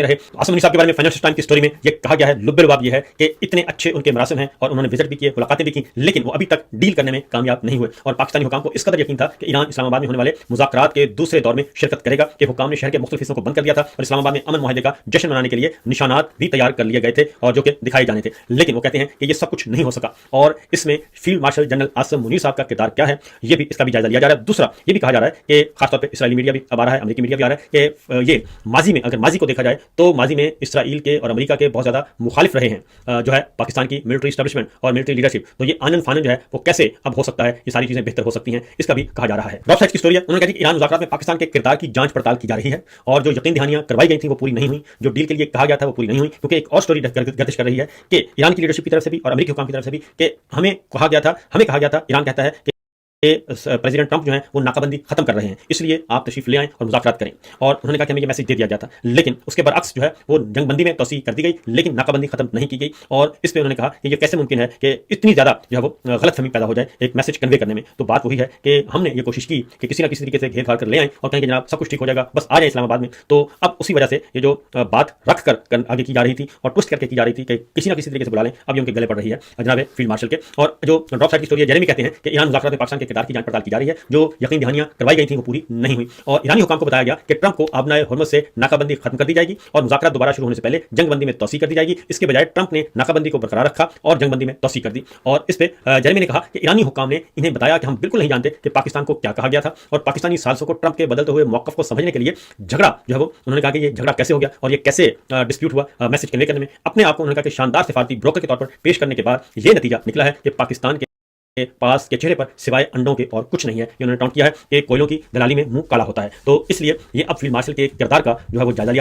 रहे। आसिम मुनीर साहब के बारे में फाइनेंशियल टाइम्स की स्टोरी में ये कहा गया है, लुब्बे-लुबाब ये है कि इतने अच्छे उनके मरासिम हैं और उन्होंने विजिट भी किए, मुलाकातें भी की, लेकिन वो अभी तक डील करने में कामयाब नहीं हुए। और पाकिस्तानी हुकाम को इस कदर यकीन था कि ईरान इस्लामाबाद में होने वाले मुज़ाकरात के दूसरे दौर में शिरकत करेगा कि हुकाम ने शहर के मुख्तलिफ हिस्सों को बंद कर दिया था और इस्लामाबाद में अमन मुआहदे का जश्न मनाने के लिए निशानात भी तैयार कर लिए गए थे और जो कि दिखाए जाने थे। लेकिन वो कहते हैं कि ये सब कुछ नहीं हो सका और इसमें field marshal general Asim Munir साहब का किरदार क्या है, ये भी इसका भी जायजा लिया जा रहा है। दूसरा ये भी कहा जा रहा है कि खासतौर पर इसराइली मीडिया भी अब आ रहा है, अमेरिकी मीडिया भी आ रहा है कि ये माजी में, अगर माजी को देखा जाए तो माजी में इसराइल के और अमेरिका के बहुत ज्यादा मुखालिफ रहे हैं जो है पाकिस्तान की मिलिट्री एस्टेब्लिशमेंट और मिलिट्री लीडरशिप। तो ये आनन फानन जो है वो कैसे अब हो सकता है, ये सारी चीजें बेहतर हो सकती हैं, इसका भी कहा जा रहा है। रॉब साइड की स्टोरी है, उन्होंने कहा कि ईरान मुज़ाकरात में पाकिस्तान के किरदार की जांच पड़ताल की जा रही है और जो यकीन दहानियां करवाई गई थी वो पूरी नहीं हुई, जो डील के लिए कहा गया था वो पूरी नहीं हुई, क्योंकि एक और स्टोरी गर्दिश कर रही है कि ईरान की लीडरशिप की तरफ से भी और अमेरिकी हुकाम की तरफ से भी कि हमें कहा गया था, ईरान कहता है कि प्रेसिडेंट ट्रंप जो है वो नाकाबंदी खत्म कर रहे हैं, इसलिए आप तशरीफ ले आएं और मुज़ाकरात करें। और उन्होंने कहा कि हमें ये मैसेज दे दिया गया था, लेकिन उसके बरअक्स जो है वो जंगबंदी में तोसी कर दी गई, लेकिन नाकाबंदी खत्म नहीं की गई। और इस पर उन्होंने कहा कि ये कैसे मुमकिन है कि इतनी ज़्यादा जो है वो गलतफहमी पैदा हो जाए एक मैसेज कन्वे करने में। तो बात वही है कि हमने ये कोशिश की कि किसी ना किसी तरीके से घेर घार कर ले आएं और कहें कि जनाब सब कुछ ठीक हो जाएगा, बस आ जाए इस्लामाबाद में। तो अब उसी वजह से ये जो बात रख कर आगे की जा रही थी और ट्विस्ट करके की जा रही थी कि किसी ना किसी तरीके से बुला लें, अब ये उनके गले पड़ रही है जनाब फील्ड मार्शल के। और जो ड्रॉप साइड की स्टोरी है, जेरेमी कहते हैं कि ईरान मुज़ाकरात में पाकिस्तान के किरदार की जांच पड़ताल की जा रही है, जो यकीन दहानियां करवाई गई थी वो पूरी नहीं हुई। और ईरानी हुकाम को बताया गया कि ट्रंप को आबनाए हुर्मुज़ से नाकाबंदी खत्म कर दी जाएगी और मुज़ाकरात दोबारा शुरू होने से पहले जंगबंदी में तोसी कर दी जाएगी। इसके बजाय ट्रंप ने नाकाबंदी को बरकरार रखा और जंगबंदी में तोसी कर दी। और इस पर जेरेमी ने कहा कि ईरानी हुकाम ने इन्हें बताया कि हम बिल्कुल नहीं जानते कि पाकिस्तान को क्या कहा गया था और पाकिस्तानी सालसों को ट्रंप के बदलते हुए मौक़िफ़ को समझने के लिए झगड़ा जो है वो, उन्होंने कहा कि ये झगड़ा कैसे हो गया और ये कैसे डिस्प्यूट हुआ मैसेज कन्वे करने में। अपने आप को उन्होंने कहा कि शानदार सिफारती ब्रोकर के तौर पर पेश करने के बाद ये नतीजा निकला है कि पाकिस्तान के पास के चेहरे पर सिवाय अंडों के और कुछ नहीं है। उन्होंने टाउट किया है कि कोयलों की दलाली में मुंह काला होता है। तो इसलिए ये अब फील्ड मार्शल के किरदार का जो है वो जायजा लिया